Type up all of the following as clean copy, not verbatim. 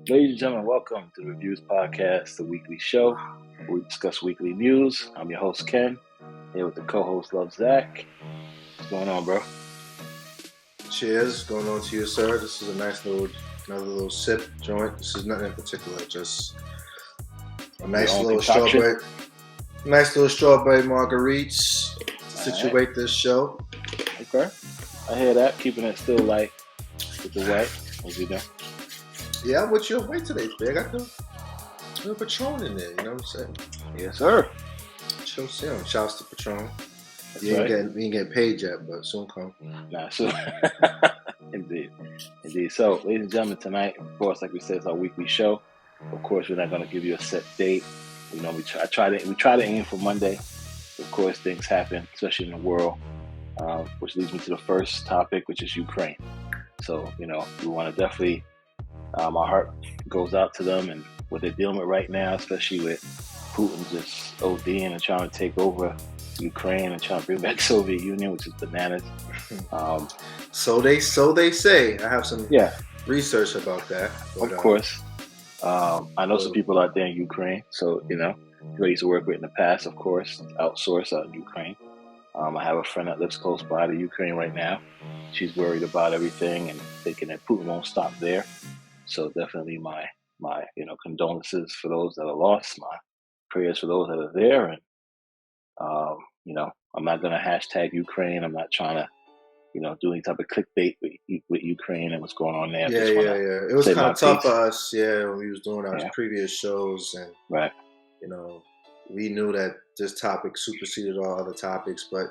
Ladies and gentlemen, welcome to the Reviews Podcast, the weekly show where we discuss weekly news. I'm your host, Ken, here with the co-host, LuvZac. What's going on, bro? Cheers, going on to you, sir. This is another little sip joint. This is nothing in particular, just a nice little strawberry marguerites to situate this show. Okay, I hear that. Keeping it still light with the white, as you know. Yeah, I'm with you white today, big. I got the Patron in there. You know what I'm saying? Yes, sir. Chill, shouts to Patron. That's You right. ain't getting paid yet, but soon come. Nah, so indeed. So, ladies and gentlemen, tonight, of course, like we said, it's our weekly show. Of course, we're not going to give you a set date. You know, we try to aim for Monday. Of course, things happen, especially in the world, which leads me to the first topic, which is Ukraine. So, you know, we want to definitely, our heart goes out to them and what they're dealing with right now, especially with Putin just ODing and trying to take over Ukraine and trying to bring back Soviet Union, which is bananas. So they say. I have some research about that. But, of course. I know some people out there in Ukraine, so, you know, who I used to work with in the past, of course, outsource out in Ukraine. I have a friend that lives close by to Ukraine right now. She's worried about everything and thinking that Putin won't stop there. So definitely my condolences for those that are lost, my prayers for those that are there. And, you know, I'm not going to hashtag Ukraine. I'm not trying to, you know, do any type of clickbait with Ukraine and what's going on there. Yeah. It was kind of tough for us, when we was doing our previous shows, and you know, we knew that this topic superseded all other topics, but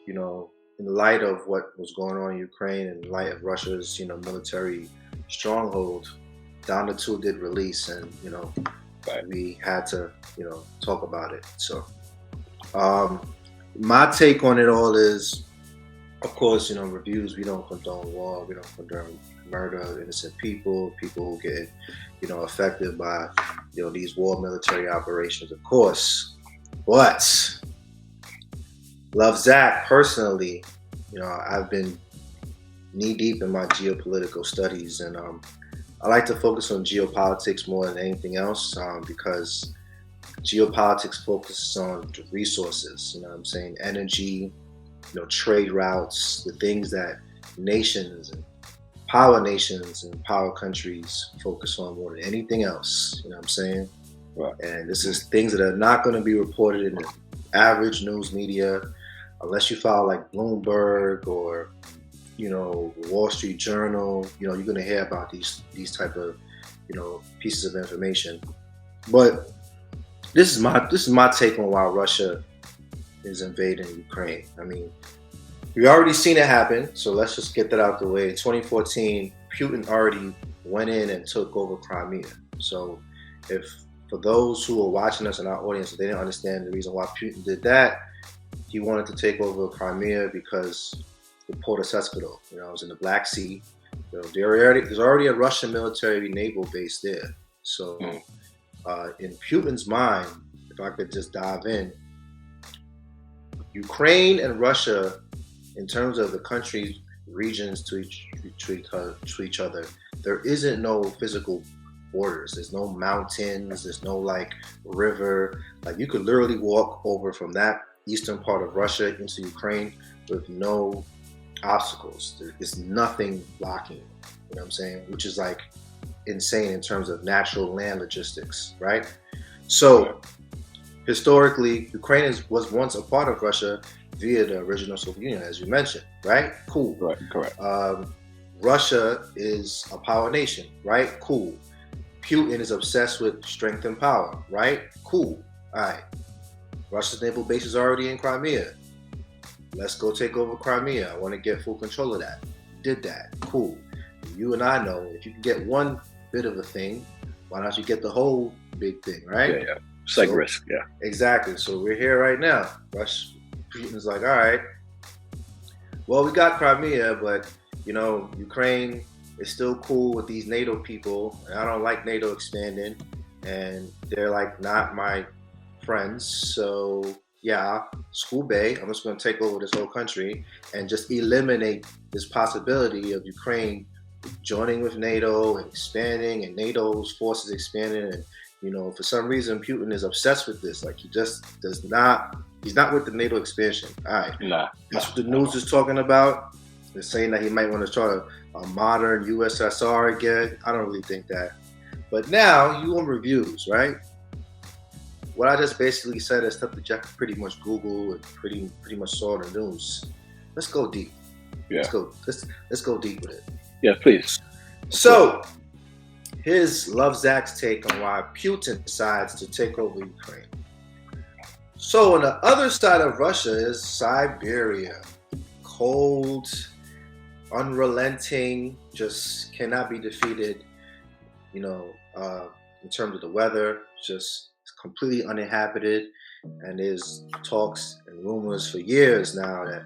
you know, in light of what was going on in Ukraine, in light of Russia's, you know, military stronghold, Down the Two did release, and you know, we had to, you know, talk about it. So, my take on it all is, of course, you know, reviews, we don't condone war, we don't condone murder of innocent people who get, you know, affected by, you know, these war military operations, of course. But LuvZac, personally, you know, I've been knee deep in my geopolitical studies, and I like to focus on geopolitics more than anything else, because geopolitics focuses on the resources, you know what I'm saying, energy, you know, trade routes, the things that nations and power countries focus on more than anything else. You know what I'm saying? Right. And this is things that are not going to be reported in the average news media, unless you follow like Bloomberg or, you know, Wall Street Journal. You know, you're going to hear about these type of, you know, pieces of information. But this is my take on why Russia is invading Ukraine. I mean, we already seen it happen, so let's just get that out the way. In 2014, Putin already went in and took over Crimea. So if, for those who are watching us in our audience, if they didn't understand the reason why Putin did that, he wanted to take over Crimea because the port of Seskadol, you know, it was in the Black Sea. You know, there's already a Russian military naval base there. So in Putin's mind, if I could just dive in, Ukraine and Russia, in terms of the countries, regions to each other, there isn't no physical borders. There's no mountains. There's no like river. Like you could literally walk over from that eastern part of Russia into Ukraine with no obstacles. There's nothing blocking. You know what I'm saying? Which is like insane in terms of natural land logistics, right? So historically, Ukraine was once a part of Russia via the original Soviet Union, as you mentioned, right? Cool. Right, correct. Russia is a power nation, right? Cool. Putin is obsessed with strength and power, right? Cool. All right. Russia's naval base is already in Crimea. Let's go take over Crimea. I want to get full control of that. Did that. Cool. You and I know if you can get one bit of a thing, why don't you get the whole big thing, right? Yeah. It's like risk, yeah. Exactly. So we're here right now. Putin's like, all right, well, we got Crimea, but, you know, Ukraine is still cool with these NATO people, and I don't like NATO expanding, and they're like not my friends. So yeah, school bay, I'm just going to take over this whole country and just eliminate this possibility of Ukraine joining with NATO and expanding, and NATO's forces expanding, and for some reason Putin is obsessed with this. Like he just does not. He's not with the NATO expansion. All right, that's what the news is talking about. They're saying that he might want to try a modern USSR again. I don't really think that. But now you on reviews, right? What I just basically said is stuff that you can pretty much Google and pretty much saw in the news. Let's go deep. Yeah. Let's go deep with it. Yeah, please. So here's LuvZac's take on why Putin decides to take over Ukraine. So on the other side of Russia is Siberia. Cold, unrelenting, just cannot be defeated, in terms of the weather, just completely uninhabited. And there's talks and rumors for years now that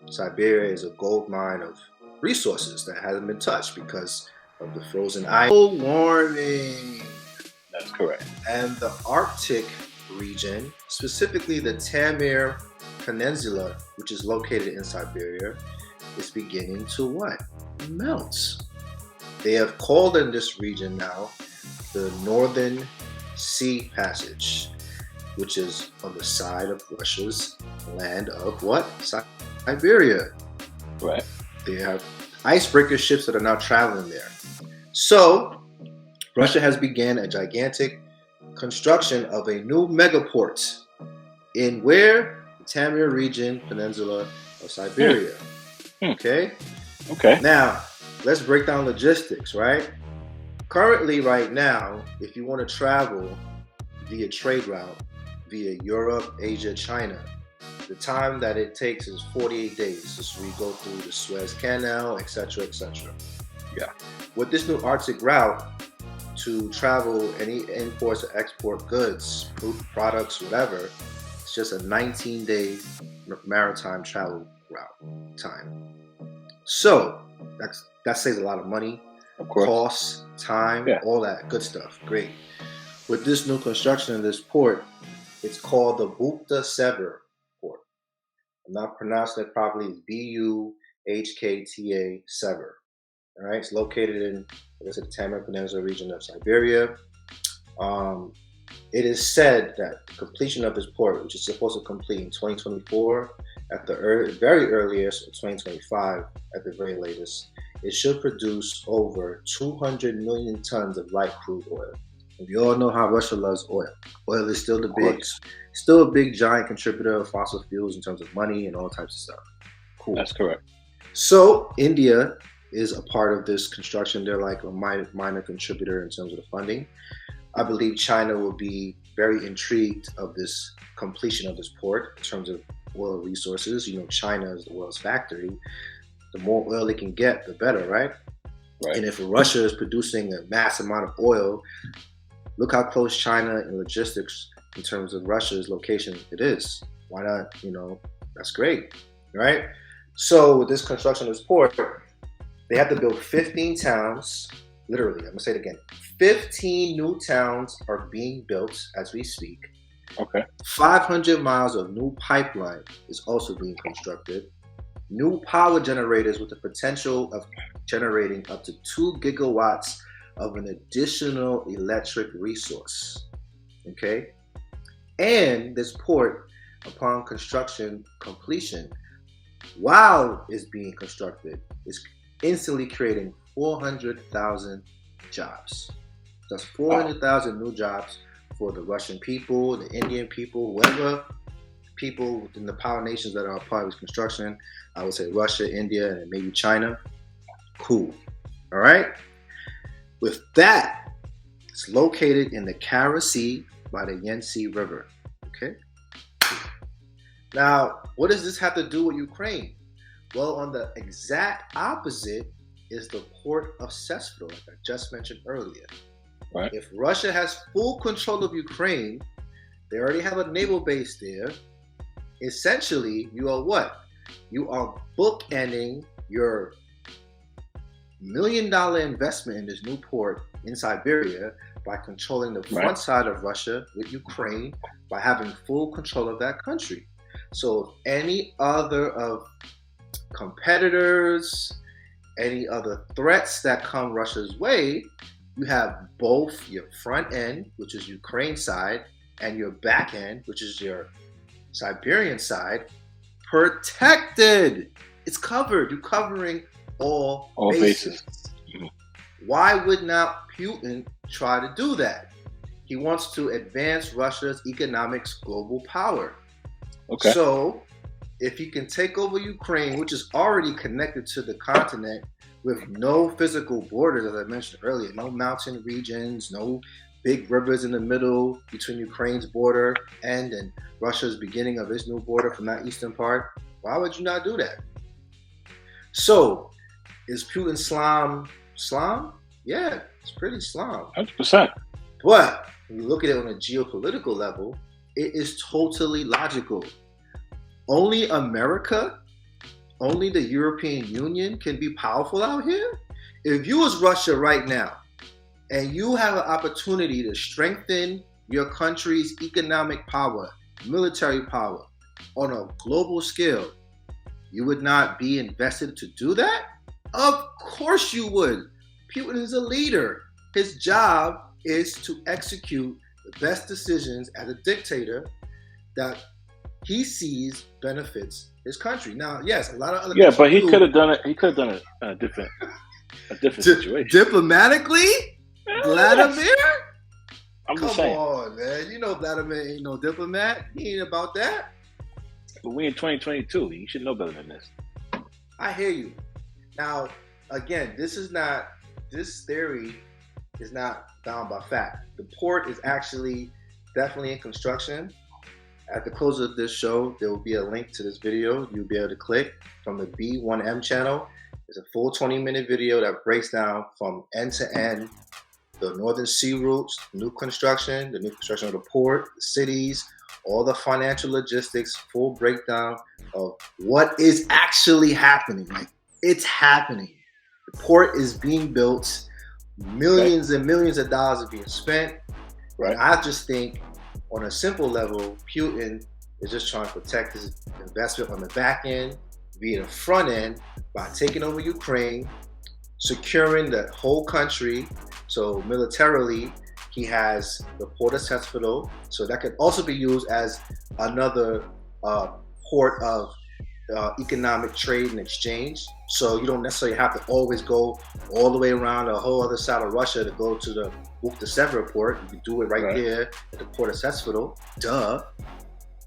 Siberia is a gold mine of resources that hasn't been touched because of the frozen ice. Warming. That's correct. And the Arctic region, specifically the Taimyr Peninsula, which is located in Siberia, is beginning to what? Melt. They have called in this region now the Northern Sea Passage, which is on the side of Russia's land of what? Siberia. Right. They have icebreaker ships that are now traveling there. So, Russia has began a gigantic construction of a new megaport in where? The Taimyr region, peninsula of Siberia. Okay? Okay. Now, let's break down logistics, right? Currently, right now, if you want to travel via trade route, via Europe, Asia, China, the time that it takes is 48 days. Just we go through the Suez Canal, etc., etc. Yeah. With this new Arctic route, to travel any import or export goods, food products, whatever, it's just a 19-day maritime travel route time. So that saves a lot of money, of course, costs, time, all that good stuff. Great. With this new construction of this port, it's called the Bukta Sever port. I'm not pronouncing it properly. It's Buhkta Sever. All right, it's located in, like I said, the Taimyr Peninsula region of Siberia. It is said that the completion of this port, which is supposed to complete in 2024, at the very earliest, or 2025 at the very latest, it should produce over 200 million tons of light crude oil. And we all know how Russia loves oil. Oil is still a big giant contributor of fossil fuels in terms of money and all types of stuff. Cool. That's correct. So India is a part of this construction. They're like a minor contributor in terms of the funding. I believe China will be very intrigued of this completion of this port in terms of oil resources. China is the world's factory. The more oil they can get, the better, right? Right. And if Russia is producing a mass amount of oil, look how close China in logistics in terms of Russia's location it is. Why not? That's great, right? So with this construction of this port, they have to build 15 towns. Literally, I'm going to say it again. 15 new towns are being built as we speak. Okay. 500 miles of new pipeline is also being constructed. New power generators with the potential of generating up to 2 gigawatts of an additional electric resource. Okay? And this port, upon construction completion, while it's being constructed, is instantly creating 400,000 jobs. That's 400,000 new jobs for the Russian people, the Indian people, whoever people within the power nations that are a part of this construction. I would say Russia, India, and maybe China. Cool. All right? With that, it's located in the Kara Sea by the Yenisei River. Okay? Now, what does this have to do with Ukraine? Well, on the exact opposite is the port of Sesvero, like I just mentioned earlier. Right. If Russia has full control of Ukraine, they already have a naval base there. Essentially, you are what? You are bookending your $1 million investment in this new port in Siberia by controlling the front side of Russia with Ukraine by having full control of that country. So if any other of competitors, any other threats that come Russia's way, you have both your front end, which is Ukraine's side, and your back end, which is your Siberian side, protected. It's covered. You're covering all bases. Why would not Putin try to do that? He wants to advance Russia's economics global power. Okay. So if he can take over Ukraine, which is already connected to the continent with no physical borders, as I mentioned earlier, no mountain regions, no big rivers in the middle between Ukraine's border and Russia's beginning of its new border from that eastern part, why would you not do that? So, is Putin Islam? Yeah, it's pretty Islam. 100%. But when you look at it on a geopolitical level, it is totally logical. Only America, only the European Union can be powerful out here. If you was Russia right now, and you have an opportunity to strengthen your country's economic power, military power on a global scale, you would not be invested to do that? Of course you would. Putin is a leader. His job is to execute the best decisions as a dictator that he sees benefits his country. Now, yes, a lot of other but he could have done it. He could have done it in a different situation. Diplomatically, Vladimir. I'm just saying. Come on, man. You know Vladimir ain't no diplomat. He ain't about that. But we in 2022. You should know better than this. I hear you. Now, again, this theory is not bound by fact. The port is actually definitely in construction. At the close of this show, there will be a link to this video you'll be able to click from the B1M channel. It's a full 20-minute video that breaks down from end to end the northern sea routes, the new construction of the port, the cities, all the financial logistics, full breakdown of what is actually happening. Like, it's happening. The port is being built. Millions and millions of dollars are being spent. Right. And I just think on a simple level, Putin is just trying to protect his investment on the back end via the front end by taking over Ukraine, securing the whole country. So militarily, he has the port of Hospital, so that could also be used as another port of economic trade and exchange. So you don't necessarily have to always go all the way around the whole other side of Russia to go to the Bukta port. You can do it right here at the port of Hospital. Duh.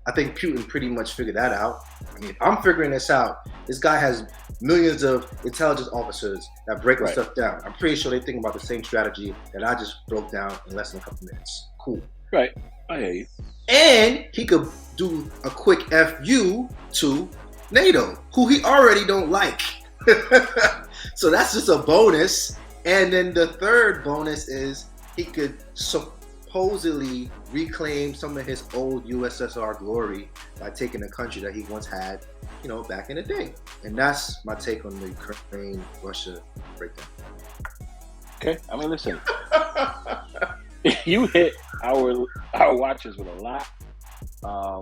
I think Putin pretty much figured that out. I mean, if I'm figuring this out, this guy has millions of intelligence officers that break this stuff down. I'm pretty sure they think about the same strategy that I just broke down in less than a couple minutes. Cool. Right. I hear you. And he could do a quick FU to NATO, who he already don't like. So that's just a bonus. And then the third bonus is he could supposedly reclaim some of his old USSR glory by taking a country that he once had, back in the day. And that's my take on the Ukraine-Russia breakdown. Okay. I mean, listen. You hit our watchers with a lot.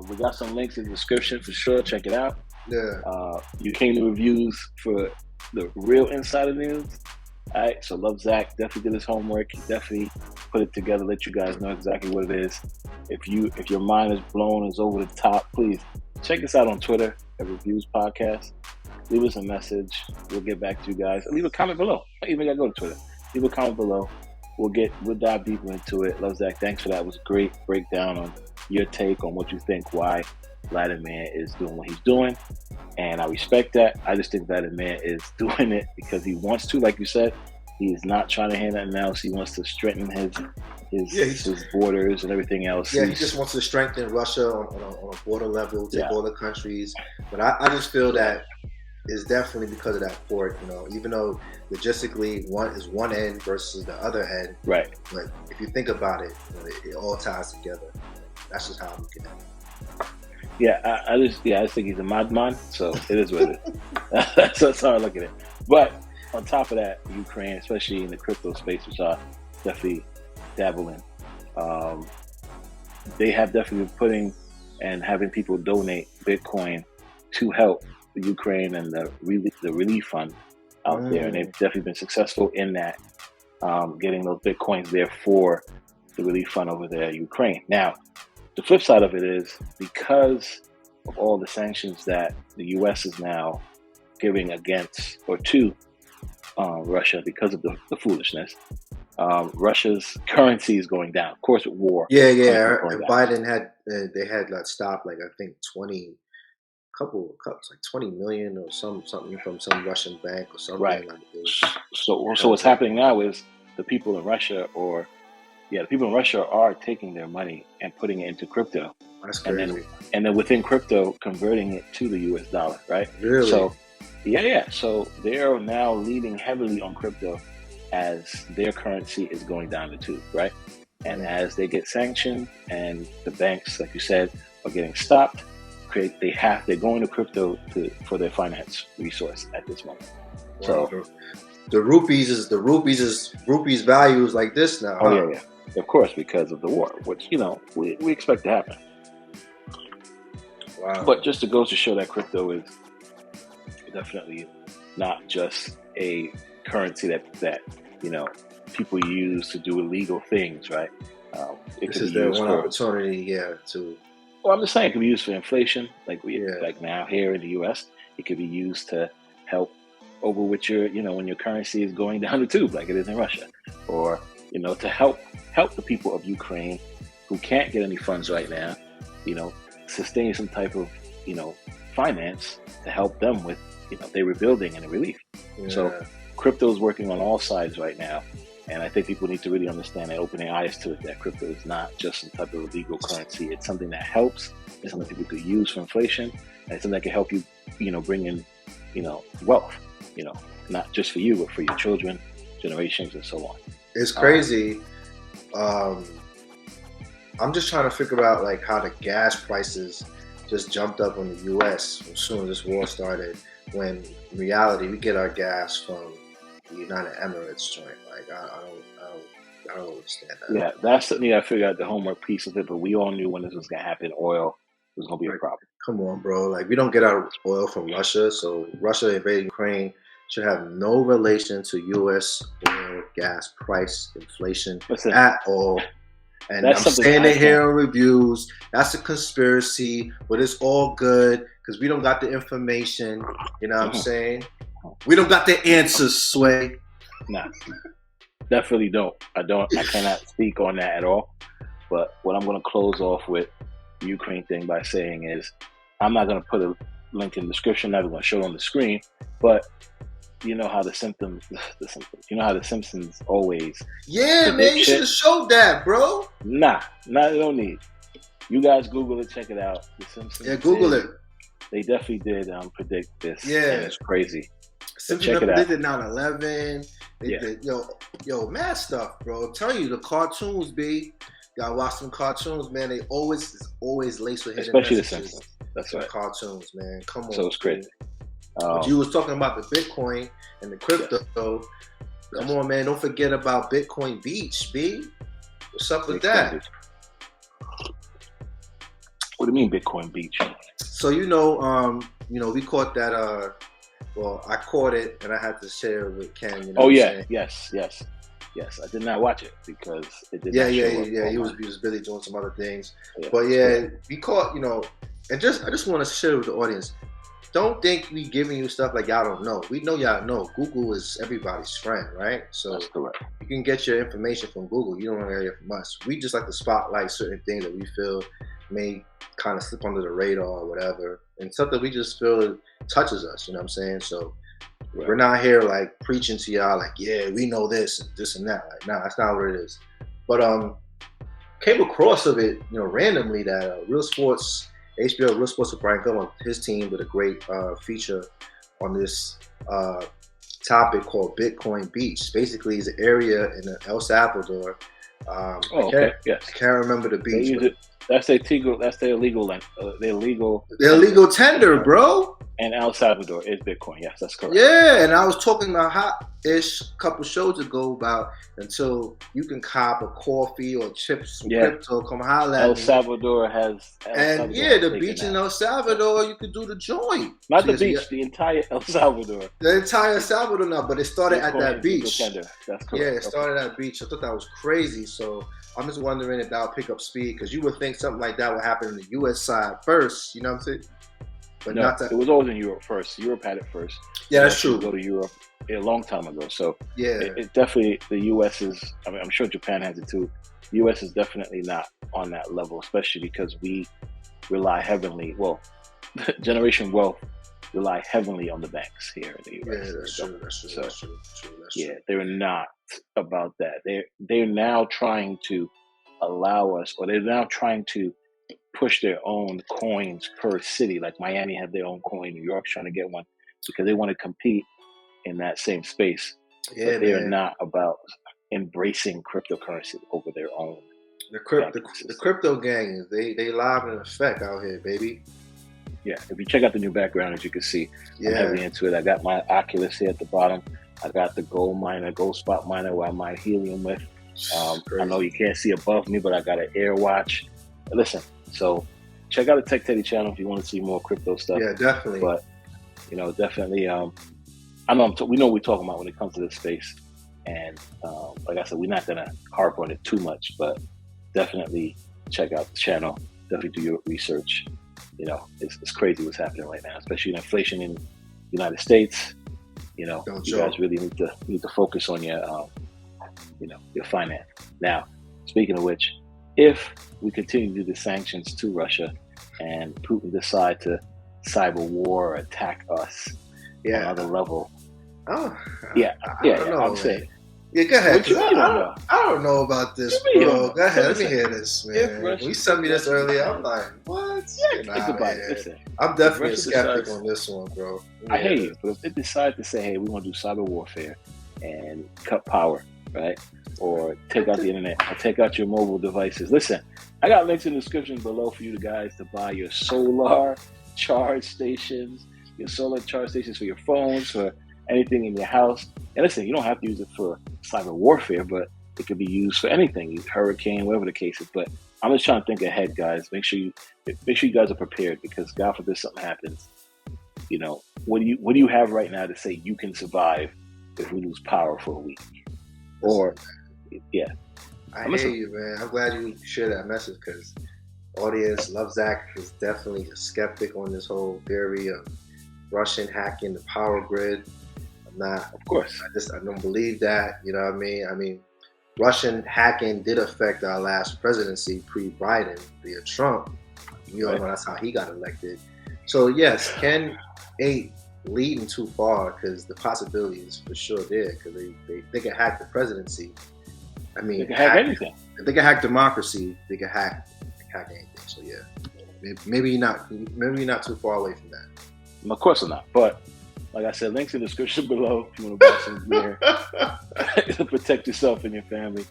We got some links in the description for sure. Check it out. Yeah. You came to reviews for the real insider news. All right, so LuvZac definitely did his homework. He definitely put it together, let you guys know exactly what it is. If your mind is blown, is over the top, please check us out on Twitter at Reviews Podcast. Leave us a message. We'll get back to you guys. Leave a comment below. I even gotta go to Twitter. Leave a comment below. We'll dive deeper into it. LuvZac, thanks for that. It was a great breakdown on your take on what you think why Vladimir is doing what he's doing, and I respect that. I just think Vladimir is doing it because he wants to, like you said. He is not trying to hear nothing else. He wants to strengthen his borders and everything else. Yeah, he just wants to strengthen Russia on a border level, take all the countries. But I just feel that it's definitely because of that port. Even though logistically one is one end versus the other end. Right. But if you think about it, it all ties together. That's just how I'm looking at it. Yeah, I just think he's a madman, so it is what it is. That's how I look at it. But on top of that, Ukraine, especially in the crypto space, which I definitely dabble in, they have definitely been putting and having people donate Bitcoin to help the Ukraine and the relief fund. out there, and they've definitely been successful in that, getting those Bitcoins there for the relief fund over there in Ukraine. Now, the flip side of it is because of all the sanctions that the U.S. is now giving against or to Russia because of the foolishness, Russia's currency is going down. Of course, with war. Yeah. And Biden had they had stopped I think 20 million or something from some Russian bank or something right. like this. So what's happening now is the people in Russia are taking their money and putting it into crypto. That's crazy. And then within crypto, converting it to the US dollar, right? Really? So so they're now leaning heavily on crypto as their currency is going down the tube, right? And as they get sanctioned and the banks, like you said, are getting stopped, they're going to crypto for their finance resource at this moment. Wow. So the rupees values like this now. Oh yeah, of course, because of the war, which we expect to happen. Wow. But just to go to show that crypto is definitely not just a currency that people use to do illegal things, right? This is their one opportunity, to. Well, I'm just saying it could be used for inflation, like now here in the U.S. It could be used to help over with your, when your currency is going down the tube, like it is in Russia, or to help the people of Ukraine who can't get any funds right now, sustain some type of finance to help them with their rebuilding and the relief. Yeah. So crypto is working on all sides right now. And I think people need to really understand and open their eyes to it, that crypto is not just some type of illegal currency. It's something that helps. It's something people could use for inflation. And it's something that can help you, bring in, wealth, not just for you, but for your children, generations, and so on. It's crazy. I'm just trying to figure out how the gas prices just jumped up in the U.S. as soon as this war started, when in reality we get our gas from the United Emirates joint. I don't understand that. Yeah, that's something I figured out the homework piece of it, but we all knew when this was gonna happen. Oil was gonna be a problem. Come on, bro. We don't get our oil from Russia, so Russia invading Ukraine should have no relation to U.S. oil, gas price, inflation at all. And I'm saying it here in reviews. That's a conspiracy, but it's all good because we don't got the information. You know what I'm saying? We don't got the answers, Sway. Nah, definitely don't. I cannot speak on that at all. But what I'm going to close off with the Ukraine thing by saying is, I'm not going to put a link in the description. I'm not going to show it on the screen. But you know how the Simpsons. You know how the Simpsons always. Yeah, man, you should have showed that, bro. Nah, no need. You guys Google it, check it out. The Simpsons. Yeah, Google it. They definitely did predict this. Yeah, and it's crazy. Simpsons predicted 9/11. They did, mad stuff, bro. I'm telling you, the cartoons, B. Gotta watch some cartoons, man. They always laced with hidden especially messages. The Simpsons. That's right. Cartoons, man. Come on. So it's crazy. But you was talking about the Bitcoin and the crypto. Yes. Come on, man. Don't forget about Bitcoin Beach, B. What's up with that? What do you mean Bitcoin Beach? So we caught that. I caught it and I had to share it with Ken. Yes. I did not watch it because it did. Yeah. He was busy doing some other things. Yeah, but we caught. And I just want to share with the audience. Don't think we giving you stuff like y'all don't know. We know y'all know. Google is everybody's friend, right? So that's correct. You can get your information from Google. You don't want to get it from us. We just like to spotlight certain things that we feel may kind of slip under the radar or whatever, and something we just feel touches us. You know what I'm saying? So we're not here preaching to y'all we know this and that. Nah, that's not what it is. But came across of it, randomly that Real Sports. HBO Real Sports with Brian Gum on his team with a great feature on this topic called Bitcoin Beach. Basically, it's an area in El Salvador. Yes. I can't remember the beach. That's their illegal. Their illegal tender, bro. And El Salvador is Bitcoin. Yes, that's correct. Yeah, and I was talking about hot-ish a couple shows ago about until you can cop a coffee or chips from crypto, come holler at me. El Salvador has... the beach in El Salvador, you could do the joint. Not the beach, the entire El Salvador. The entire El Salvador now, but it started Bitcoin at that beach. That's correct. Yeah, it started at that beach. I thought that was crazy. So I'm just wondering if that'll pick up speed, because you would think something like that would happen in the U.S. side first, you know what I'm saying? But no, it was always in Europe first. Europe had it first. Yeah, that's true. Go to Europe a long time ago. So yeah, it definitely, the U.S. is, I mean, I'm sure Japan has it too. The U.S. is definitely not on that level, especially because we rely heavily, Generation Wealth rely heavily on the banks here in the U.S. Yeah, that's true. Yeah, they're not about that. They're now trying to allow us, or they're now trying to push their own coins per city. Like Miami had their own coin, New York's trying to get one because they want to compete in that same space. Yeah, but they're not about embracing cryptocurrency over their own. The crypto gang, they live in effect out here, baby. Yeah, if you check out the new background, as you can see, I'm heavily into it. I got my Oculus here at the bottom. I got the gold spot miner where I mine helium with. I know you can't see above me, but I got an Air Watch. Listen, so check out the Tech Teddy channel if you want to see more crypto stuff. Yeah, definitely. But definitely. I know we know what we're talking about when it comes to this space, and like I said, we're not gonna harp on it too much, but definitely check out the channel. Definitely do your research. It's crazy what's happening right now, especially inflation in the United States. You guys really need to focus on your finance. Now, speaking of which, if we continue to do the sanctions to Russia and Putin decide to cyber war or attack us on another level. I'm saying. Yeah, go ahead. I don't know about this, bro. Go ahead. Let me hear this, man. When you sent me this earlier, I'm like, what? Think about it. Listen, I'm definitely a skeptic on this one, bro. I hear you, but if they decide to say, hey, we want to do cyber warfare and cut power, right? Or take out the internet, or take out your mobile devices. Listen, I got links in the description below for you guys to buy your solar charge stations, for your phones, for anything in your house. And listen, you don't have to use it for cyber warfare, but it could be used for anything, hurricane, whatever the case is. But I'm just trying to think ahead, guys. Make sure you guys are prepared, because God forbid something happens. What do you have right now to say you can survive if we lose power for a week? Or I hear you, man. I'm glad you shared that message, because audience, LuvZac is definitely a skeptic on this whole theory of Russian hacking the power grid. I'm not, of course. I don't believe that. You know what I mean? I mean, Russian hacking did affect our last presidency pre-Biden via Trump. You know, that's how he got elected. So yes, can 8 leading too far, because the possibility is for sure there, because they can hack the presidency. I mean, they can hack anything. If they can hack democracy, they can hack anything. So yeah, maybe not too far away from that. Of course not. But like I said, links in the description below if you want to buy some gear to protect yourself and your family.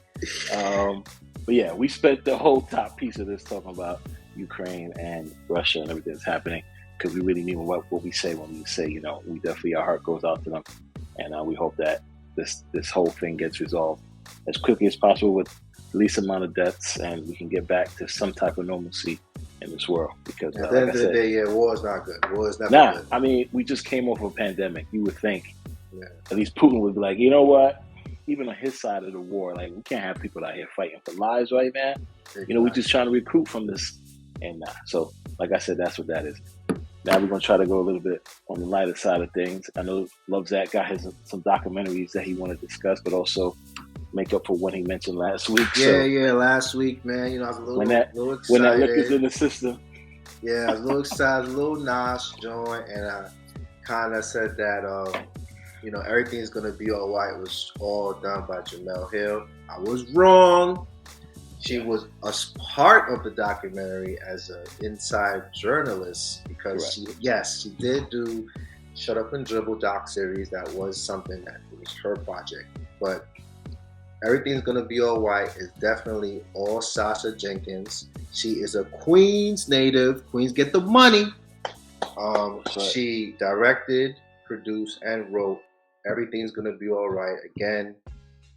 But yeah, we spent the whole top piece of this talking about Ukraine and Russia and everything that's happening, because we really mean what we say when we say, we definitely, our heart goes out to them, and we hope that this whole thing gets resolved as quickly as possible with the least amount of deaths, and we can get back to some type of normalcy in this world. Because at the end of the day, war is not good. War is not good. I mean, we just came off a pandemic. You would think at least Putin would be like, you know what? Even on his side of the war, like, we can't have people out here fighting for lives right now. Exactly. We're just trying to recruit from this. And so, like I said, that's what that is. Now we're going to try to go a little bit on the lighter side of things. I know LuvZac got some documentaries that he wanted to discuss, but also make up for what he mentioned last week. Last week, man. I was a little excited. When that liquor's in the system. Yeah, I was a little excited, a little nosh joint, and I kind of said that, everything's going to be all right. It was all done by Jemele Hill. I was wrong. She was a part of the documentary as an inside journalist, because she did do Shut Up and Dribble doc series. That was something that was her project. But Everything's Gonna Be All Right is definitely all Sasha Jenkins. She is a Queens native. Queens get the money. She directed, produced, and wrote Everything's Gonna Be Alright. Again,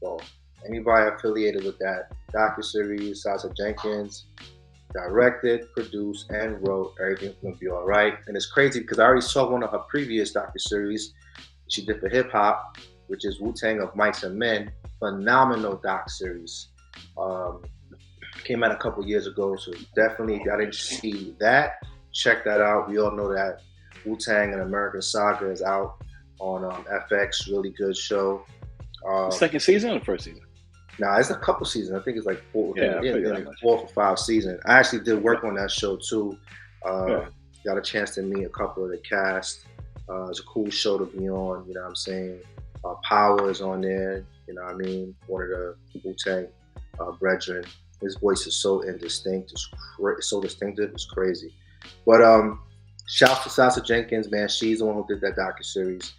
well, anybody affiliated with that docuseries, Sasha Jenkins directed, produced, and wrote Everything's Gonna Be Alright. And it's crazy because I already saw one of her previous docuseries she did for hip hop, which is Wu-Tang of Mice and Men. Phenomenal doc series. Came out a couple years ago, so definitely if y'all didn't see that, check that out. We all know that Wu-Tang and American Saga is out on FX. Really good show. Second season or the first season? Nah, it's a couple seasons. I think it's like four, like 4 or 5 seasons. I actually did work on that show too. Got a chance to meet a couple of the cast. It's a cool show to be on. You know what I'm saying? Power is on there. You know what I mean? One of the Wu-Tang brethren. His voice is so indistinct. It's so distinctive. It's crazy. But shouts to Sasha Jenkins, man. She's the one who did that docuseries.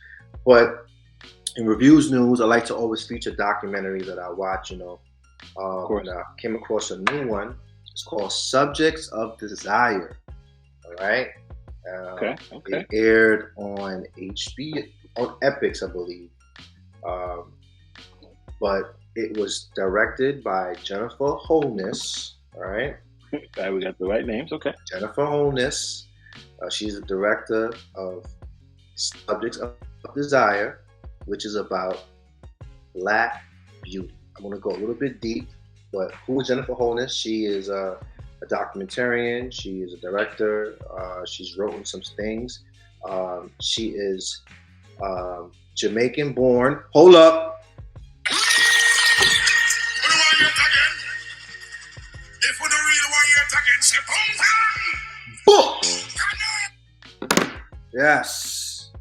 But in reviews news, I like to always feature documentaries that I watch. You know, and I came across a new one. It's called Subjects of Desire. All right. Okay. It aired on on Epix, I believe. But it was directed by Jennifer Holness. All right. We got the right names. Okay. Jennifer Holness. She's the director of Subjects of Desire, which is about Black beauty. I'm going to go a little bit deep, but who is Jennifer Holness? She is a documentarian. She is a director. She's written some things. She is Jamaican born. Hold up. Yes.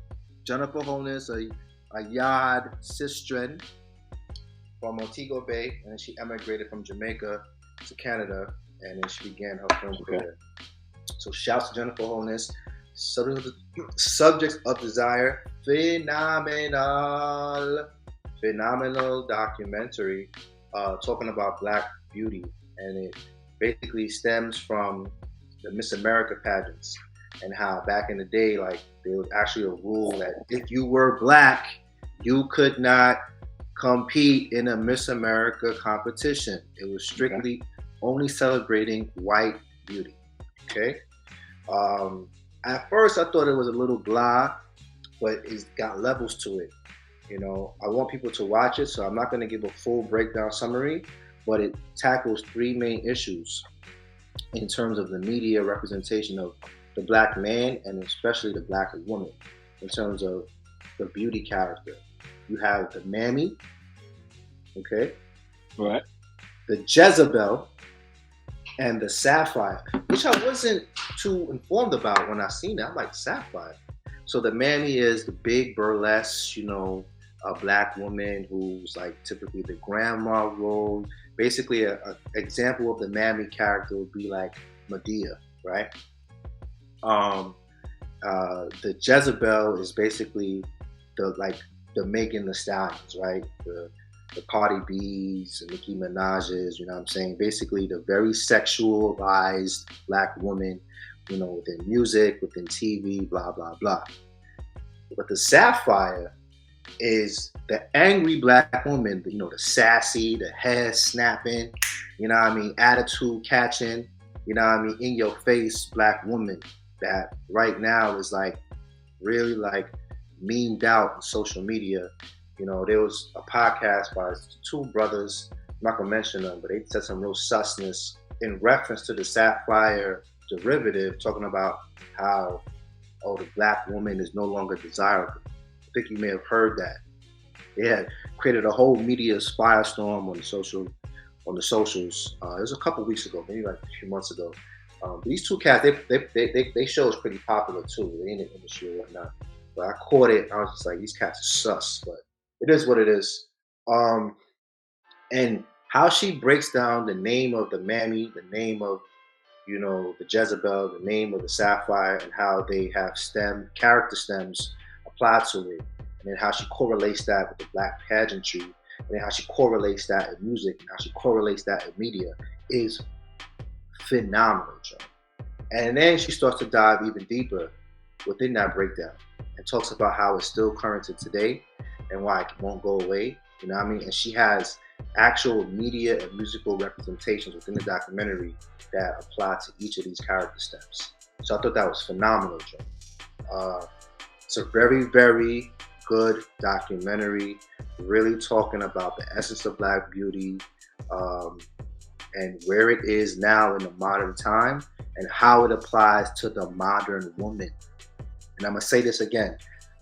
Jennifer Holness, a Yard Sistren from Montego Bay, and she emigrated from Jamaica to Canada, and then she began her film career. So shouts to Jennifer Holness. Subjects of Desire, phenomenal documentary talking about Black beauty, and it basically stems from the Miss America pageants and how back in the day, like, there was actually a rule that if you were Black, you could not compete in a Miss America competition. It was strictly only celebrating white beauty. Okay. At first, I thought it was a little blah, but it's got levels to it. You know, I want people to watch it, so I'm not going to give a full breakdown summary, but it tackles 3 main issues in terms of the media representation of the Black man and especially the Black woman in terms of the beauty character. You have the Mammy, okay? Right. The Jezebel, and the Sapphire, which I wasn't too informed about when I seen it. I'm like, Sapphire. So the Mammy is the big burlesque, you know, a Black woman who's like typically the grandma role. Basically, an example of the Mammy character would be like Medea, right? The Jezebel is basically the Megan Thee Stallions, right? The Cardi B's, the Nicki Minaj's, you know what I'm saying? Basically the very sexualized Black woman, you know, within music, within TV, blah, blah, blah. But the Sapphire is the angry Black woman, you know, the sassy, the hair snapping, you know what I mean, attitude catching, you know what I mean, in your face Black woman that right now is like really like memed out on social media. You know, there was a podcast by 2 brothers, I'm not gonna mention them, but they said some real susness in reference to the Sapphire derivative, talking about how, the Black woman is no longer desirable. I think you may have heard that. They had created a whole media firestorm on the socials. It was a couple weeks ago, maybe like a few months ago. These 2 cats, they show is pretty popular too. They in the industry or whatnot. But I caught it. I was just like, these cats are sus. But it is what it is. And how she breaks down the name of the Mammy, the name of, you know, the Jezebel, the name of the Sapphire, and how they have character stems applied to it. And then how she correlates that with the Black pageantry. And then how she correlates that in music. And how she correlates that in media is phenomenal, Joe. And then she starts to dive even deeper within that breakdown and talks about how it's still current to today and why it won't go away. You know what I mean? And she has actual media and musical representations within the documentary that apply to each of these character steps. So I thought that was phenomenal, Joe. It's a very, very good documentary, really talking about the essence of Black beauty and where it is now in the modern time and how it applies to the modern woman. And I'm going to say this again,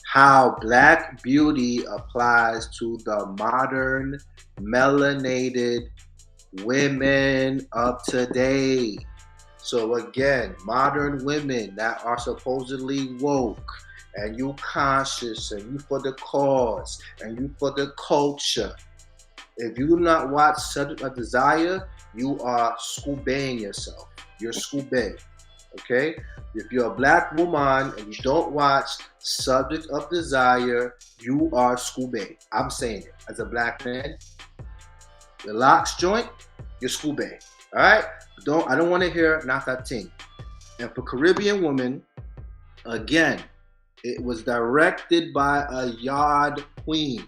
how Black beauty applies to the modern melanated women of today. So again, modern women that are supposedly woke and you conscious and you for the cause and you for the culture. If you do not watch Subject of Desire, you are scubaing yourself. You're scubaing, okay? If you're a Black woman and you don't watch Subject of Desire, you are scubaing. I'm saying it as a Black man. The locks joint, you're scubaing, all right? I don't want to hear not that thing. And for Caribbean Woman, again, it was directed by a yard queen,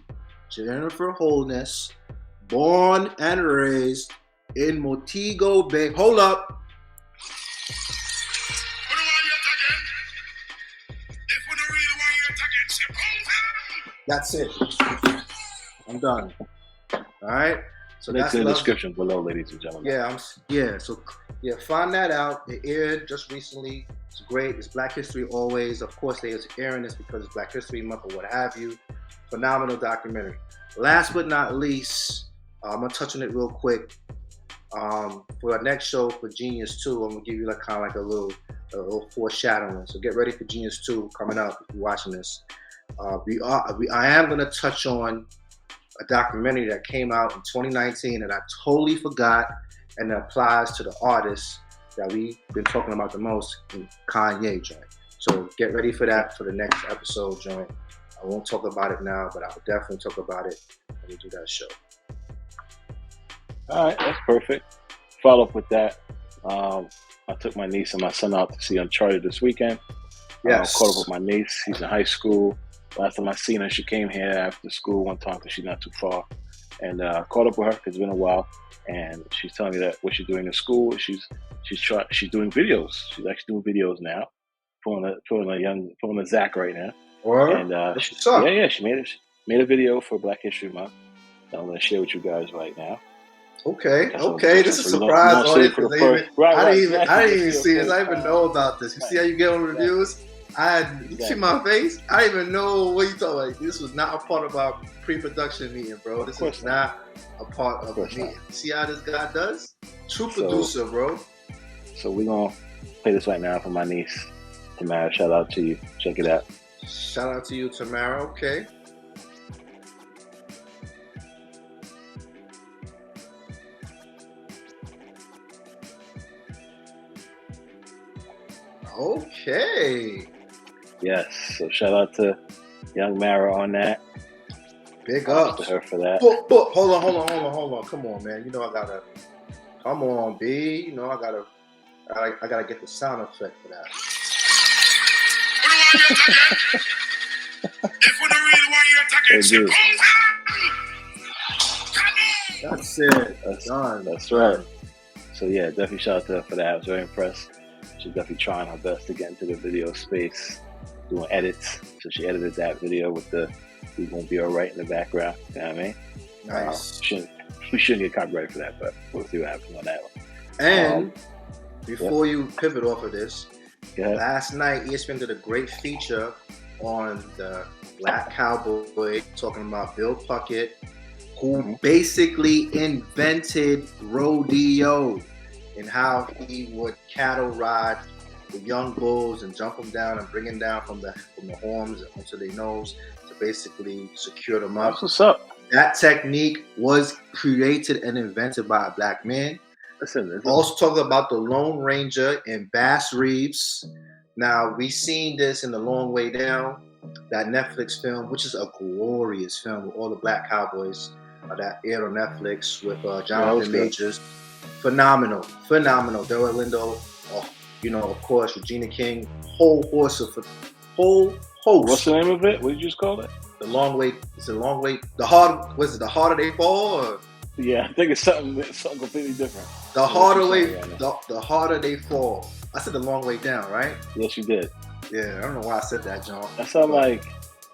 Jennifer Holness, born and raised in Montego Bay. Hold up. That's it. I'm done. All right. So That's that's in the description below, ladies and gentlemen. Yeah. Find that out. It aired just recently. It's great. It's Black History always. Of course, they are airing this because it's Black History Month or what have you. Phenomenal documentary. Last but not least, I'm gonna touch on it real quick. For our next show for Genius 2, I'm gonna give you like kind of like a little foreshadowing. So get ready for Genius 2 coming up if you're watching this. I am gonna touch on a documentary that came out in 2019 that I totally forgot and that applies to the artist that we've been talking about the most in Kanye joint. So get ready for that for the next episode joint. I won't talk about it now, but I will definitely talk about it when we do that show. All right, that's perfect. Follow up with that. I took my niece and my son out to see Uncharted this weekend. Yes. Caught up with my niece. She's in high school. Last time I seen her, she came here after school one time because she's not too far. And caught up with her because it's been a while. And she's telling me that what she's doing in school, she's doing videos. She's actually doing videos now, pulling a Zach right now. And she made a video for Black History Month that I'm going to share with you guys right now. Okay. This is a surprise on it because I didn't even see this. I didn't even know about this. You see how you get on reviews? You see my face? I didn't even know what you talking about. This was not a part of our pre-production meeting, bro. This is not a part of the meeting. See how this guy does? True producer, bro. So we're going to play this right now for my niece, Tamara. Shout out to you. Check it out. Shout out to you, Tamara. Okay. Okay. Yes. So shout out to young Mara on that. Big up to her for that. Hold on. Come on, man. You know I gotta. Come on, B. You know I gotta get the sound effect for that. That's it. That's done. That's right. So yeah, definitely shout out to her for that. I was very impressed. She's definitely trying her best to get into the video space, doing edits. So she edited that video with "We Gonna Be Alright" in the background. You know what I mean? Nice. We shouldn't get copyrighted for that, but we'll see what happens on that one. And before you pivot off of this, last night ESPN did a great feature on the Black Cowboy talking about Bill Puckett, who basically invented rodeo and how he would cattle ride the young bulls and jump them down and bring them down from the horns onto their nose to basically secure them up. That's what's up. That technique was created and invented by a Black man. Listen. Also talking about the Lone Ranger and Bass Reeves. Now, we seen this in The Long Way Down, that Netflix film, which is a glorious film with all the Black cowboys that aired on Netflix with Jonathan Majors. Phenomenal. Delroy Lindo, of course, Regina King, whole host of whole host. What's the name of it? What did you just call it? The Long Way. It's a Long Way. The hard. Was it The Harder They Fall? Or? Yeah, I think it's something completely different. The Harder Way. The Harder They Fall. I said The Long Way Down, right? Yes, you did. Yeah, I don't know why I said that, John. That sounds like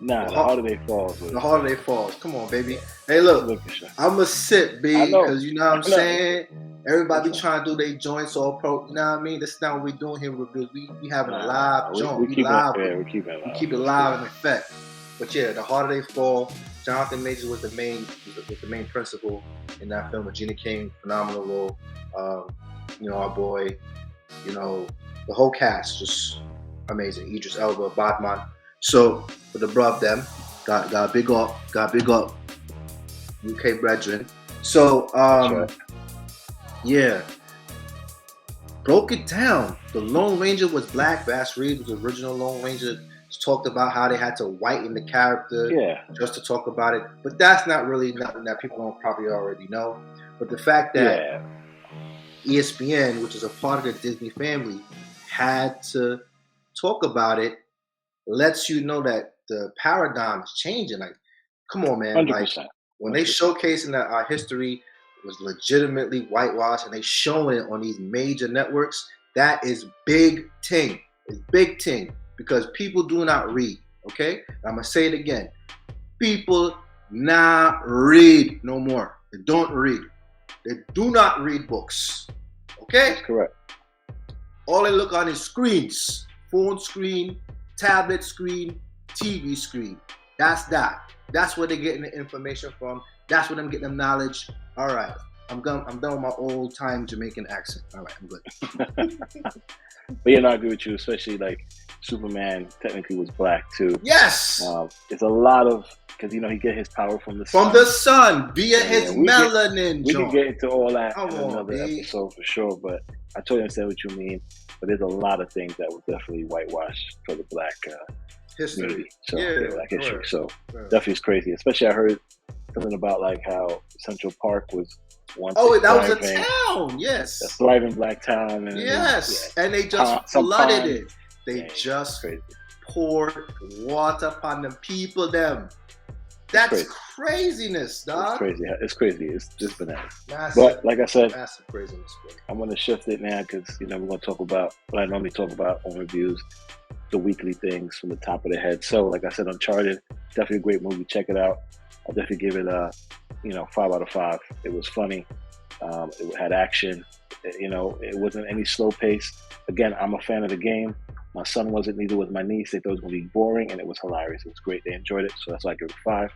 The Harder They Fall. The Harder They Fall. Come on, baby. Hey, look, I'ma sit, B, because you know what I'm saying. Everybody trying to do their joints all pro. You know what I mean? That's not what we're doing here. We having a live joint. We keep it live in effect. But yeah, The Harder They Fall. Jonathan Majors was the main principal in that film. Regina King, phenomenal role. You know, our boy. You know, the whole cast just amazing. Idris Elba, Batman. So for the bruv them, got big up, UK brethren. So yeah, broke it down. The Lone Ranger was black. Bass Reeves was the original Lone Ranger. Talked about how they had to whiten the character just to talk about it, but that's not really nothing that people don't probably already know. But the fact that ESPN, which is a part of the Disney family, had to talk about it lets you know that the paradigm is changing. Like, come on, man. 100%. Like, when they showcasing that our history was legitimately whitewashed and they showing it on these major networks, that is big ting. It's big ting because people do not read, okay? I'm going to say it again. People not read no more. They don't read. They do not read books, okay? That's correct. All they look on is screens, phone screen, tablet screen, TV screen. That's that. That's where they're getting the information from. That's where they're getting the knowledge. All right. I'm done with my old time Jamaican accent. All right, I'm good. But yeah, no, I agree with you, especially like Superman technically was black too. Yes. It's a lot of, because you know he get his power from the sun via his melanin. We can get into all that in another episode for sure, but I totally understand what you mean. But there's a lot of things that were definitely whitewashed for the black history. So black history. So definitely it's crazy. Especially I heard something about like how Central Park was once that was a town. Yes, a thriving black town. And and they just flooded it. They just poured water upon the people. That's craziness, dog. It's crazy. It's just bananas. Massive, but like I said, massive craziness. I'm going to shift it now because we're going to talk about what I normally talk about on reviews, the weekly things from the top of the head. So, like I said, Uncharted, definitely a great movie. Check it out. I'll definitely give it a 5 out of 5. It was funny. It had action. It wasn't any slow pace. Again, I'm a fan of the game. My son wasn't, neither was my niece. They thought it was going to be boring, and it was hilarious. It was great. They enjoyed it, so that's why I give it 5.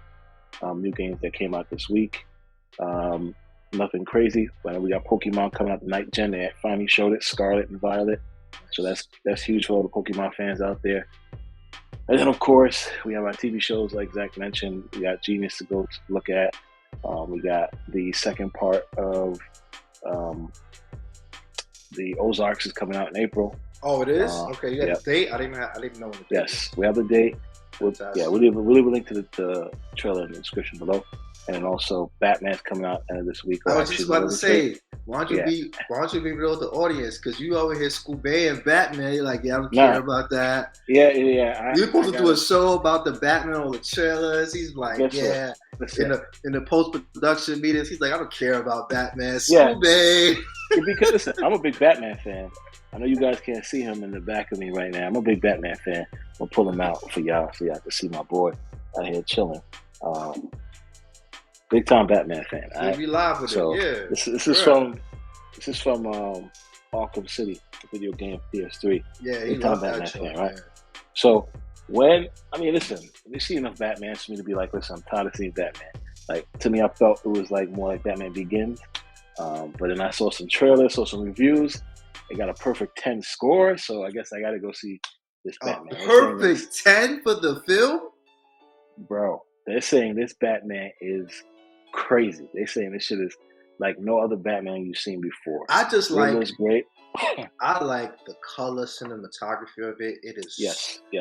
New games that came out this week. Nothing crazy. But we got Pokemon coming out the night gen. They finally showed it, Scarlet and Violet. So that's huge for all the Pokemon fans out there. And then, of course, we have our TV shows like Zach mentioned. We got Genius to go look at. We got the second part of the Ozarks is coming out in April. Oh, it is? Okay, you got the date? I didn't know when the date. Yes, we have the date. We'll leave a link to the trailer in the description below. And then also Batman's coming out end of this week. I was just about to say, why don't you be real with the audience? Because you over here scoobing Batman. You're like, I don't care about that. Yeah. You're supposed to do a show about the Batman on the trailers. He's like, in the post-production meetings, he's like, I don't care about Batman. Scooby. Because listen, I'm a big Batman fan. I know you guys can't see him in the back of me right now. I'm a big Batman fan. I'll pull him out for y'all so y'all can see my boy out here chilling. Big time Batman fan. Right? Be live with it. Yeah. This is from Arkham City, the video game PS3. Yeah, big time Batman fan, right? So listen, you see enough Batman for me to be like, listen, I'm tired of seeing Batman. Like to me, I felt it was like more like Batman Begins. But then I saw some trailers, saw some reviews. It got a perfect 10 score, so I guess I got to go see this Batman. Perfect 10 for the film? Bro, they're saying this Batman is crazy. They're saying this shit is like no other Batman you've seen before. I just looks great. I like the color cinematography of it. It is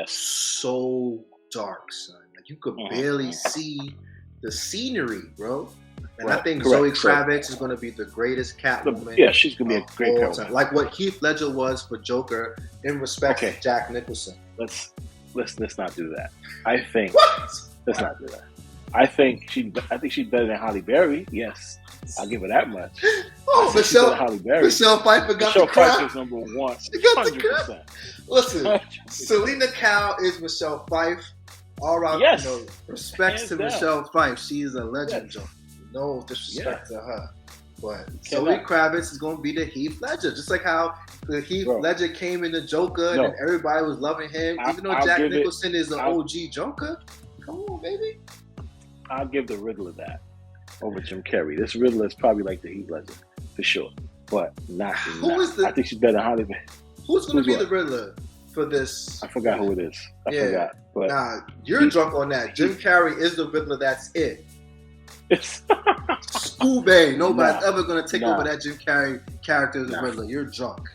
so dark, son. Like you could barely see the scenery, bro. And I think Zoe Kravitz is going to be the greatest Catwoman. Yeah, she's going to be a great Catwoman. Like what Heath Ledger was for Joker in respect to Jack Nicholson. let's not do that. I think What? let's not do that. I think she's better than Halle Berry. Yes, I'll give her that much. Oh, Michelle Pfeiffer got the crown. Pfeiffer's number one. She got the 100%. crown. Listen, Selena Kyle is Michelle Pfeiffer. All right, Yes. Respects Hands to down. Michelle Pfeiffer. She is a legend. Yes. No disrespect to her. But Cannot. Zoe Kravitz is going to be the Heath Ledger. Just like how the Heath Ledger came in the Joker and everybody was loving him. Even though Jack Nicholson is an OG Joker. Come on, baby. I'll give the Riddler that over Jim Carrey. This Riddler is probably like the Heath Ledger, for sure. But not. I think she's better than Halle Berry. Who's going to be the Riddler for this? I forgot who it is. I forgot. But nah, you're drunk on that. Jim Carrey is the Riddler. That's it. Scooby. Nobody's ever going to take over that Jim Carrey character as the Riddler. You're drunk.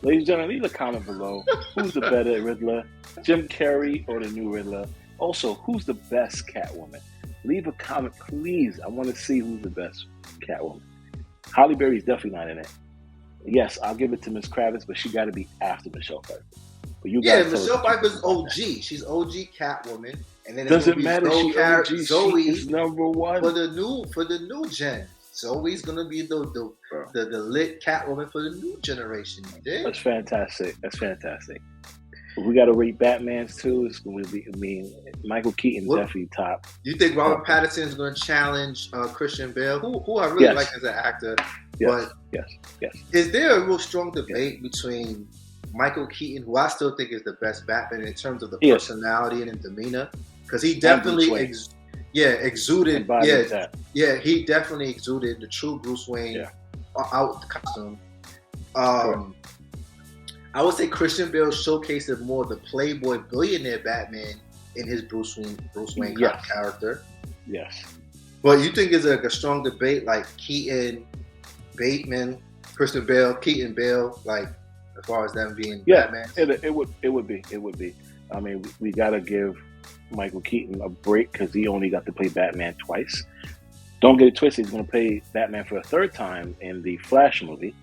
Ladies and gentlemen, leave a comment below. Who's the better Riddler? Jim Carrey or the new Riddler? Also, who's the best Catwoman? Leave a comment, please. I want to see who's the best Catwoman. Halle Berry's definitely not in it. Yes, I'll give it to Miss Kravitz, but she got to be after Michelle Pfeiffer. But Michelle Pfeiffer's OG. She's OG Catwoman, and then doesn't matter. Zoe is number one for the new gen. Zoe's gonna be the lit Catwoman for the new generation. That's fantastic. We got to rate Batman's too. It's going to be. I mean, Michael Keaton definitely top. You think Robert Pattinson is going to challenge Christian Bale, who I really like as an actor? Yes. Is there a real strong debate between Michael Keaton, who I still think is the best Batman in terms of the personality and demeanor, because he definitely exuded. He definitely exuded the true Bruce Wayne out the costume. I would say Christian Bale showcased more the playboy billionaire Batman in his Bruce Wayne character. Yes. But you think it's a strong debate like Keaton, Bateman, Christian Bale, Keaton, Bale, like as far as them being Batman? It would be. I mean, we got to give Michael Keaton a break because he only got to play Batman twice. Don't get it twisted. He's going to play Batman for a third time in the Flash movie.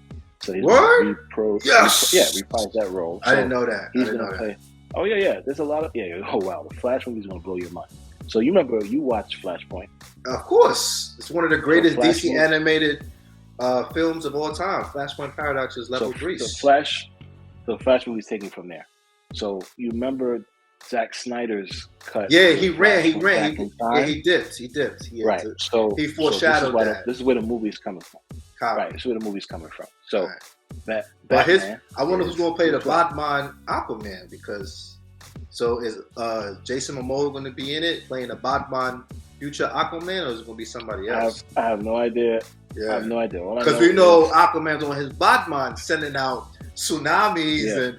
So he's going to reprise that role. So I didn't know that. He's going to play. Oh yeah. There's a lot of Oh wow, the Flash movie is going to blow your mind. So you remember you watched Flashpoint? Of course, it's one of the greatest DC animated films of all time. Flashpoint Paradox is level 3. The Flash movie is taken from there. So you remember Zack Snyder's cut? Yeah, he ran. He dipped. Right. So he foreshadowed that. This is where the movie's coming from. Right. This is where the movie's coming from. So Batman. I wonder who's going to play the Batman Aquaman because. So is Jason Momoa going to be in it playing the Batman future Aquaman, or is it going to be somebody else? I have no idea. Yeah. I have no idea. Because we know Aquaman's on his Batman sending out tsunamis and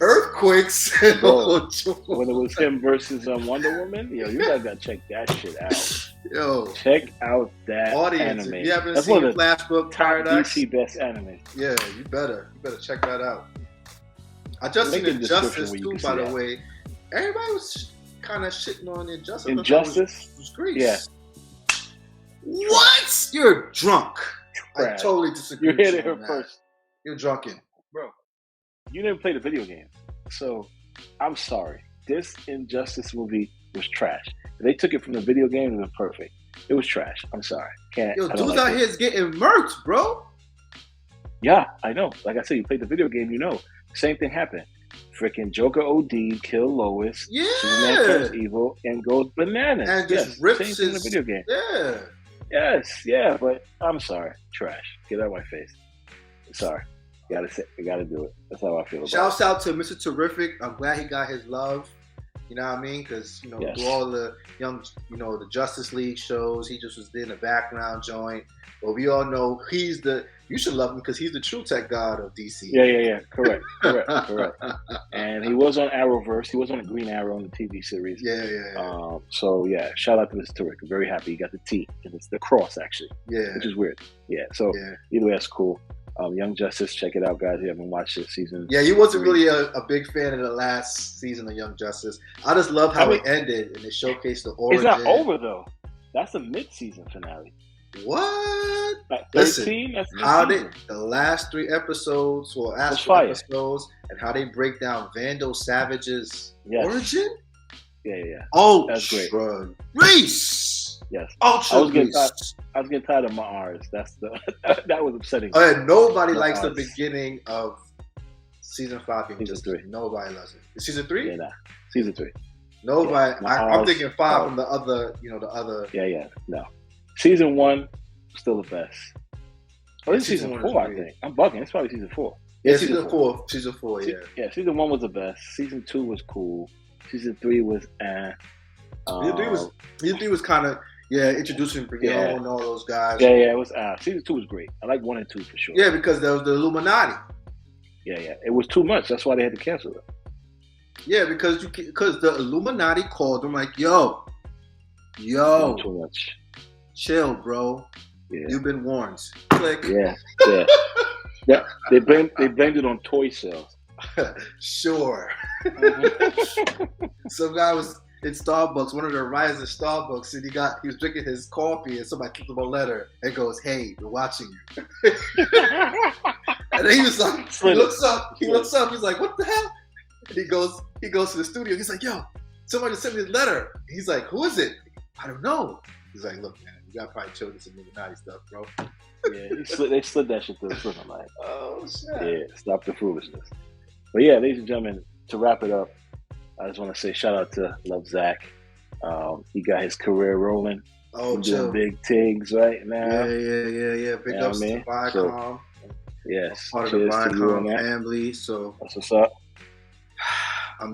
earthquakes. When it was him versus Wonder Woman, you guys got to check that shit out. Check out that anime. If you haven't seen Flashpoint Paradox, DC best anime. Yeah, you better check that out. I just seen Injustice too, by the way. Everybody was kind of shitting on Injustice. Injustice was great. Yeah. What? You're drunk. I totally disagree. You hit it here first. You're drunken, bro. You didn't play the video game, so I'm sorry. This Injustice movie was trash. If they took it from the video game, it was perfect. It was trash. I'm sorry. Dudes out here is getting murked, bro. Yeah, I know. Like I said, you played the video game, you know. Same thing happened. Freaking Joker OD, kill Lois. Yeah. Superman turns evil and goes bananas. And just rips same thing in the video game. Yeah. Yes, yeah, but I'm sorry. Trash. Get out of my face. Sorry. I gotta do it. That's how I feel about it. Shouts out to Mr. Terrific. I'm glad he got his love. You know what I mean? Because, through all the young, the Justice League shows, he just was in the background joint. But we all know you should love him because he's the true tech god of DC. Yeah. Correct. And he was on Arrowverse. He was on Green Arrow in the TV series. Yeah. So, shout out to Mr. Terrific. I'm very happy he got the T. And it's the cross, actually. Yeah. Which is weird. Yeah. So, either way, that's cool. Young Justice, check it out, guys. If you haven't watched this season. Yeah, he wasn't really a big fan of the last season of Young Justice. I just love how it ended and it showcased the origin. It's not over, though. That's a mid-season finale. What? Like 13? Listen, the last 3 episodes or last 4 episodes and how they break down Vandal Savage's Yes. origin. Yeah. Oh, That's great. Race. Yes. Ultra I was getting Race. tired of my R's. That's that was upsetting. Nobody My likes the R's. beginning of season 5. Season 3. Nobody loves it. Is season 3? Yeah, nah. Season 3. Nobody. Yeah, I'm thinking 5 from the other. The other. Yeah. No. Season 1 still the best. Oh, this is season 4, I think. I'm bugging. It's probably season 4. Yeah, season 4. Season 4. Yeah. Yeah. Season 1 was the best. Season 2 was cool. Season 3 was Season 3 was kind of introducing Brion and all those guys. Yeah. It was. Season 2 was great. I like 1 and 2 for sure. Yeah, because there was the Illuminati. Yeah. It was too much. That's why they had to cancel it. Yeah, because the Illuminati called them like, yo, Too much. Chill, bro. Yeah. You've been warned. Click. Yeah. They blamed it on toy sales. Sure. Mm-hmm. Some guy was in Starbucks, one of the writers at Starbucks, and he was drinking his coffee, and somebody kicked him a letter and goes, "Hey, we're watching you." And then he was like, he looks up, he's like, "What the hell?" And he goes to the studio. He's like, "Yo, somebody sent me a letter." He's like, "Who is it?" "I don't know." He's like, "Look, man, you got probably children some Illuminati stuff, bro." Yeah, they slid that shit through the system. I'm like, oh shit. Yeah, stop the foolishness. But yeah, ladies and gentlemen, to wrap it up, I just want to say shout out to LuvZac. He got his career rolling. Oh, He's doing big things right now. Yeah. Big ups to Viacom. So, yes, part of the Viacom family. So that's what's up. I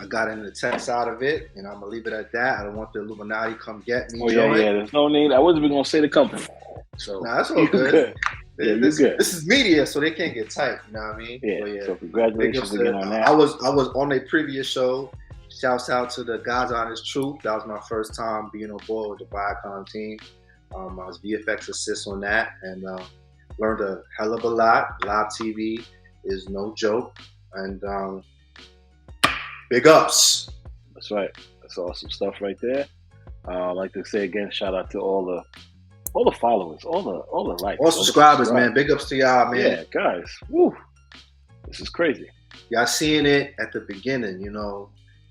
got into the tech side of it, and I'm gonna leave it at that. I don't want the Illuminati come get me. Oh yeah. There's no need. I wasn't even gonna say the company. So that's all good. Yeah, you're good. This is media, so they can't get tight. You know what I mean? Yeah. So congratulations again on that. I was on a previous show. Shouts out to the God's Honest Truth. That was my first time being on board with the Viacom team. I was VFX assist on that, and learned a hell of a lot. Live TV is no joke, and big ups. That's right. That's awesome stuff right there. I'd like to say again, shout out to all the followers, all the likes, all subscribers, man. Big ups to y'all, man. Yeah, guys. Woo. This is crazy. Y'all seeing it at the beginning,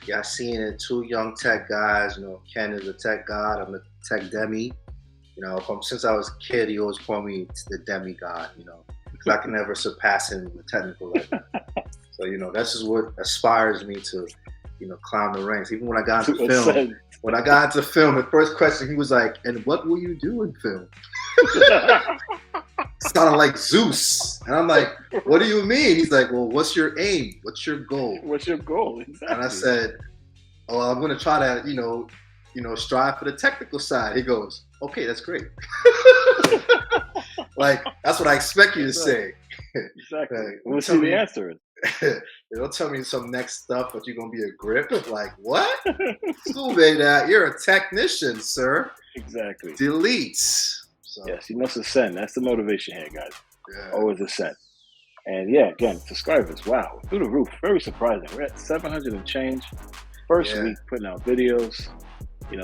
Y'all seeing it. 2 young tech guys. Ken is a tech god. I'm a tech demi. Since I was a kid, he always called me the demigod. Because I can never surpass him with technical level. So that's just what inspires me to, climb the ranks. Even when I got into film. When I got into film, the first question he was like, "And what will you do in film?" Sounded like Zeus, and I'm like, "What do you mean?" He's like, "Well, what's your aim? What's your goal?" What's your goal? Exactly. And I said, "Oh, I'm going to try to, strive for the technical side." He goes, "Okay, that's great." Like that's what I expect you to say. Exactly. We'll see the answer. Don't tell me some next stuff, but you're gonna be a grip. Like what? School that you're a technician, sir. Exactly. Delete. So. Yes, you must ascend. That's the motivation here, guys. Yeah. Always ascend. And yeah, again, subscribers. Wow, through the roof. Very surprising. We're at 700 and change. First week putting out videos.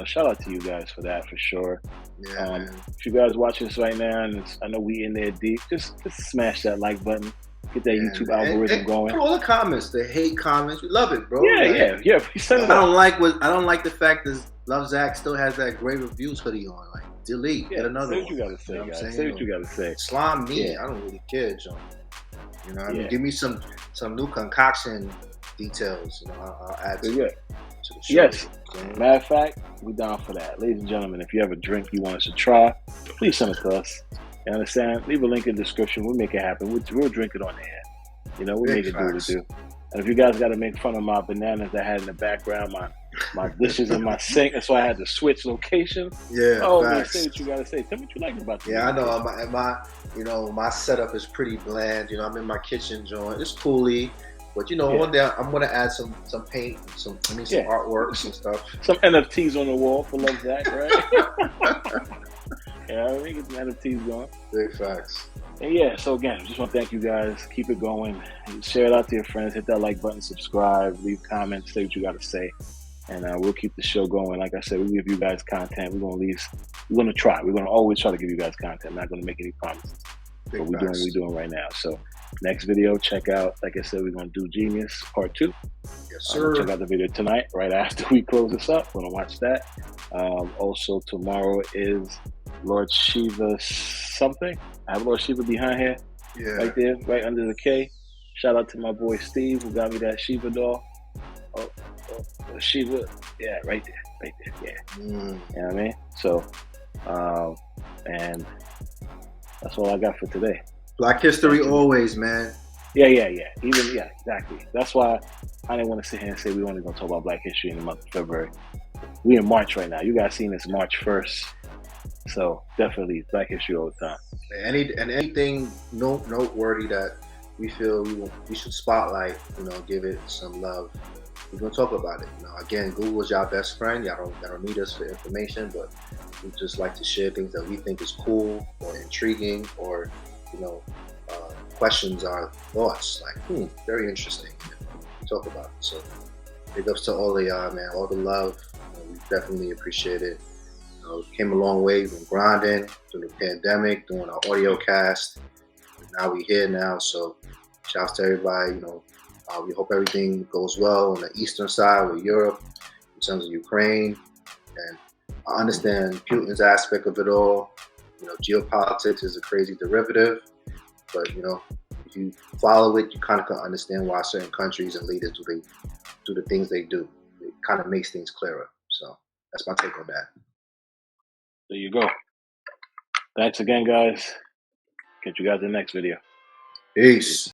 Shout out to you guys for that for sure. Yeah. If you guys watching this right now, and I know we in there deep, just smash that like button. Get that YouTube algorithm going. Put all the comments, the hate comments. We love it, bro. Yeah. I don't like the fact that LuvZac still has that great reviews hoodie on. Like, delete. Get another one. Say what you gotta say, guys. Say what you gotta say. Slime me. I don't really care, John. I mean, give me some new concoction details. I'll add to the show. Yes. Matter of fact, we're down for that. Ladies and gentlemen, if you have a drink you want us to try, please send it to us. You understand? Leave a link in the description. We'll make it happen. We'll drink it on the air. We'll make it do what it do. And if you guys got to make fun of my bananas that I had in the background, my dishes in my sink, that's why I had to switch location. Yeah. Oh, man, say what you got to say. Tell me what you like about this. Yeah, I know. My setup is pretty bland. I'm in my kitchen joint. It's coolly. But one day I'm gonna add some paint, some artwork, some stuff. Some NFTs on the wall for LuvZac, right? Yeah, I think it's NFTs going. Big facts. And so again, just want to thank you guys. Keep it going. Share it out to your friends. Hit that like button, subscribe, leave comments, say what you got to say. And we'll keep the show going. Like I said, we give you guys content. We're going to try. We're going to always try to give you guys content. I'm not going to make any promises. But we're doing what we're doing right now. So Next video, check out, like I said, we're going to do Genius Part 2. Yes, sir. Check out the video tonight, right after we close this up. We're going to watch that. Also, tomorrow is Lord Shiva something. I have Lord Shiva behind here, right there, right under the K. Shout out to my boy Steve, who got me that Shiva doll. Oh, Shiva, yeah, right there, yeah. You know what I mean? So, and that's all I got for today. Black History always, man. Yeah. Exactly. That's why I didn't want to sit here and say we only gonna talk about Black History in the month of February. We in March right now. You guys seen this March 1st, so definitely Black History all the time. Anything noteworthy that we feel we should spotlight, give it some love. We're gonna talk about it. Again, Google's y'all best friend. Y'all don't need us for information, but we just like to share things that we think is cool or intriguing, or questions our thoughts. Like, very interesting. We talk about it. So, big ups to all of y'all, man. All the love. We definitely appreciate it. Came a long way. We've been grinding through the pandemic, doing our audio cast. Now we're here now. So, shouts to everybody. We hope everything goes well on the eastern side with Europe in terms of Ukraine. And I understand Putin's aspect of it all. Geopolitics is a crazy derivative, but if you follow it, you kind of can understand why certain countries and leaders do the things they do. It kind of makes things clearer. So that's my take on that. There you go. Thanks again, guys. Catch you guys in the next video. Peace.